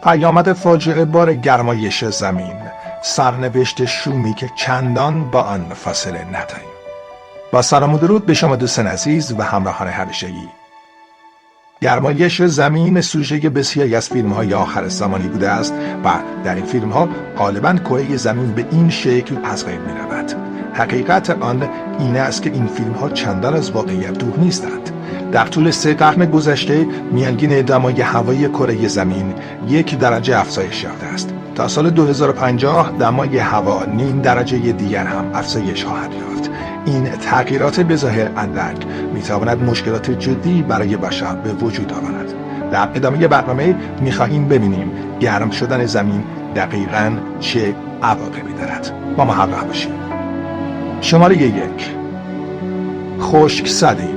پیامد فاجعه بار گرمایش زمین، سرنوشت شومی که چندان با آن فاصله نداریم. با سلام و درود به شما دوستان عزیز و همراهان همیشگی. گرمایش زمین سوژه بسیاری از فیلم‌های آخر زمانی بوده است و در این فیلم‌ها غالباً کره زمین به این شکل از بین می‌رود. حقیقت آن این است که این فیلم‌ها چندان از واقعیت دور نیستند. در طول 3 قرن گذشته میانگین دمای هوایی کره زمین 1 درجه افزایش یافته است. تا سال 2050 دمای هوا نیم درجه دیگر هم افزایش خواهد یافت. این تغییرات بظاهر اندک میتواند مشکلات جدی برای بشر به وجود آورد. در ادامه برنامه میخواهیم ببینیم گرم شدن زمین دقیقاً چه عواقبی دارد. با ما همراه باشید. شماره 1. خشکسالی.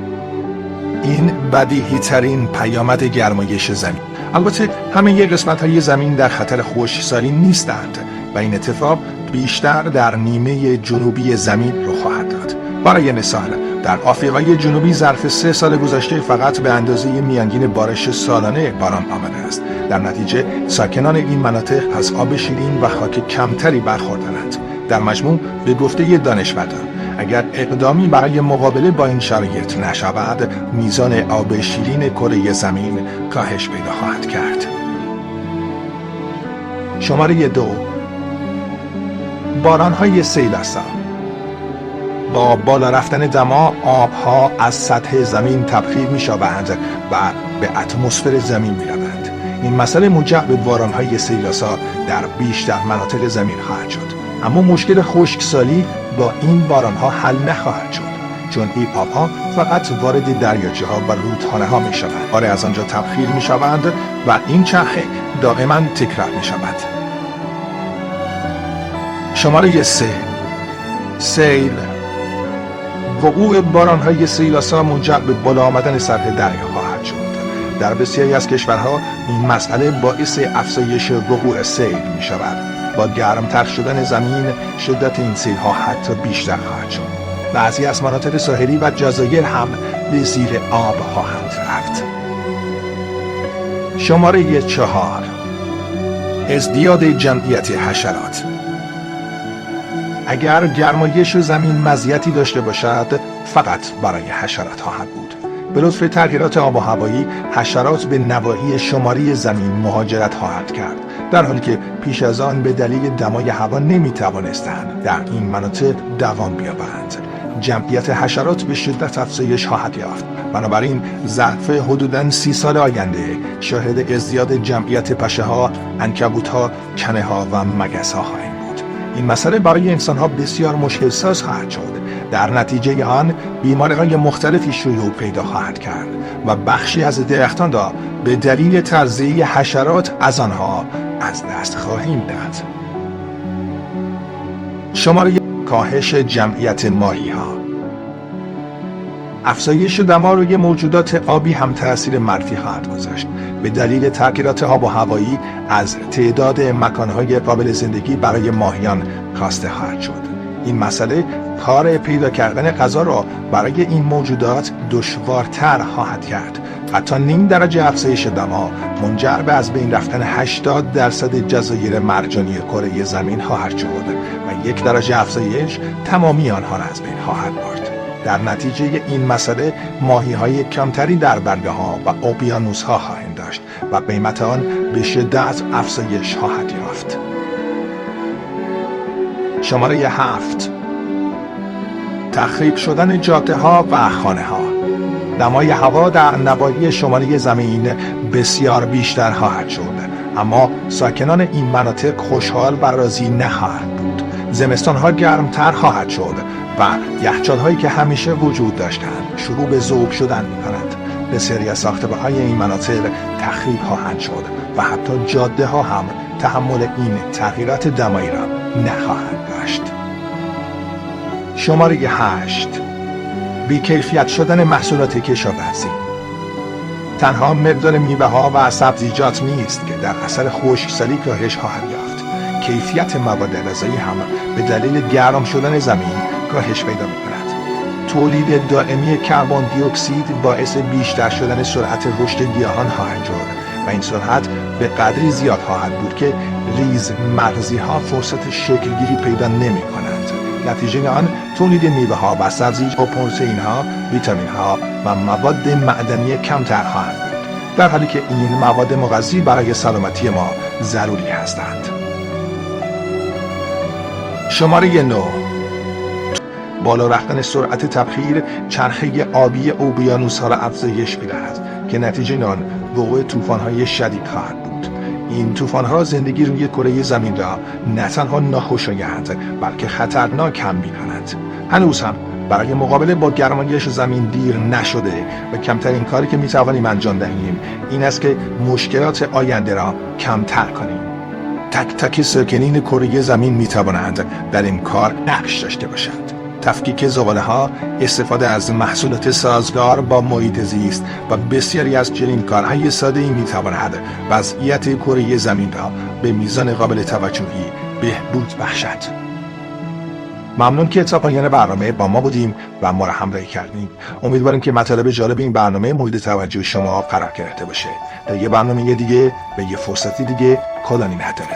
این بدیهی ترین پیامد گرمایش زمین. البته همه قسمت های زمین در خطر خشکسالی نیستند و این اتفاق بیشتر در نیمه جنوبی زمین رخ خواهد داد. برای مثال در آفریقای جنوبی ظرف 3 سال گذشته فقط به اندازه میانگین بارش سالانه باران آمده است. در نتیجه ساکنان این مناطق از آب شیرین و خاک کمتری برخوردارند. در مجموع به گفته دانشمندان اگر اقدامی برای مقابله با این شرایط نشود، میزان آب شیرین کره زمین کاهش پیدا خواهد کرد. شماره 2. باران‌های سیل‌آسا. با بالا رفتن دما، آبها از سطح زمین تبخیر می‌شوند و به اتمسفر زمین می‌روند. این مسئله موجب به باران‌های سیل‌آسا در بیشتر مناطق زمین خواهد شد. اما مشکل خشکسالی با این باران‌ها حل نخواهد شد، چون این آب‌ها فقط وارد دریاچه‌ها و رودخانه‌ها می‌شوند. آره، از آنجا تبخیر می‌شوند و این چرخه دائما تکرار می‌شود. شماره 3. سیل. وقوع باران‌های سیل‌آسا منجر به بالا آمدن سطح دریا خواهد شد. در بسیاری از کشورها این مسئله باعث افزایش وقوع سیل می‌شود. با گرمتر شدن زمین شدت این سیل‌ها حتی بیشتر خواهد شد. بعضی از مناطق ساحلی و جزایر هم به زیر آب خواهند رفت. شماره 4. ازدیاد جمعیت حشرات. اگر گرمایش زمین مزیتی داشته باشد، فقط برای حشرات خواهد بود. به لطف تغییرات آب و هوایی، حشرات به نواحی شمالی زمین مهاجرت خواهد کرد، در حالی که پیش از آن به دلیل دمای هوا نمیتوانستند در این مناطق دوام بیابند. جمعیت حشرات به شدت افزایش خواهد یافت. بنابراین ظرف حدوداً 30 سال آینده شاهد ازدیاد جمعیت پشه‌ها، عنکبوت‌ها، کنه‌ها و مگس‌ها خواهیم بود. این مسئله برای انسان‌ها بسیار مشکل ساز خواهد شد. در نتیجه آن بیماری‌های مختلفی شیوع پیدا خواهد کرد و بخشی از درختان را به دلیل تغذیه حشرات از آنها از دست خواهیم داد. شماره کاهش جمعیت ماهی‌ها. افزایش دما روی موجودات آبی هم تأثیر منفی خواهد گذاشت. به دلیل تغییرات آب و هوایی از تعداد مکان‌های قابل زندگی برای ماهیان کاسته خواهد شد. این مسئله کار پیدا کردن غذا را برای این موجودات دشوارتر خواهد کرد. حتی نیم درجه افزایش دما منجر به از بین رفتن 80% جزایر مرجانی کره زمین خواهد شد و 1 درجه افزایش تمامی آنها را از بین خواهد برد. در نتیجه این مسئله ماهی‌های کمتری در بنده‌ها و اقیانوس‌ها خواهند داشت و قیمت آن به شدت افزایش خواهد یافت. شماره 7. تخریب شدن جاده‌ها و خانه‌ها. دمای هوا در نواحی شمالی زمین بسیار بیشتر خواهد شد، اما ساکنان این مناطق خوشحال و راضی نخواهند بود. زمستان‌ها گرمتر خواهد شد و یخچال‌هایی که همیشه وجود داشتند شروع به ذوب شدن می‌کنند. بسیاری از ساختمان‌های این مناطق تخریب خواهند شد و حتی جاده‌ها هم تحمل این تغییرات دمایی را نخواهند داشت. شماره 8. بی‌کیفیت شدن محصولات کشاورزی. تنها مقدار میوه‌ها و سبزیجات نیست که در اثر خشکسالی کاهش خواهد یافت. کیفیت مواد غذایی هم به دلیل گرم شدن زمین کاهش پیدا می‌کند. تولید دائمی کربن دی اکسید باعث بیشتر شدن سرعت رشد گیاهان خواهد شد و این سرعت به قدری زیاد خواهد بود که ریز مغزی ها فرصت شکلگیری پیدا نمی کنند. نتیجه آن تولید میوه ها و سبزیجات و پروتئین ها، ویتامین ها و مواد معدنی کمتر خواهند بود، در حالی که این مواد مغذی برای سلامتی ما ضروری هستند. شماره 9، بالا رفتن سرعت تبخیر چرخه آبی اقیانوس‌ها را افزایش می‌دهد که نتیجه آن وقوع طوفان‌های شدید خواهد بود. این طوفان‌ها زندگی روی کره زمین را نه تنها ناخوشایند بلکه خطرناک هم می‌کنند. هنوز هم برای مقابله با گرمایش زمین دیر نشده و کمترین کاری که می‌توانیم انجام دهیم این است که مشکلات آینده را کمتر کنیم. تک تک ساکنین کره زمین می‌توانند در این کار نقش داشته باشند. تفکیک زباله‌ها، استفاده از محصولات سازگار با محیط زیست و بسیاری از چنین کارهای ساده‌ای می‌تواند وضعیت کره زمین را به میزان قابل توجهی بهبود بخشد. ممنون که تا پایان برنامه با ما بودیم و ما را همراهی کردیم. امیدواریم که مطالب جالب این برنامه مورد توجه شما قرار گرفته باشه. تا یه برنامه دیگه و یه فرصتی دیگه، خدا نگهدارتون.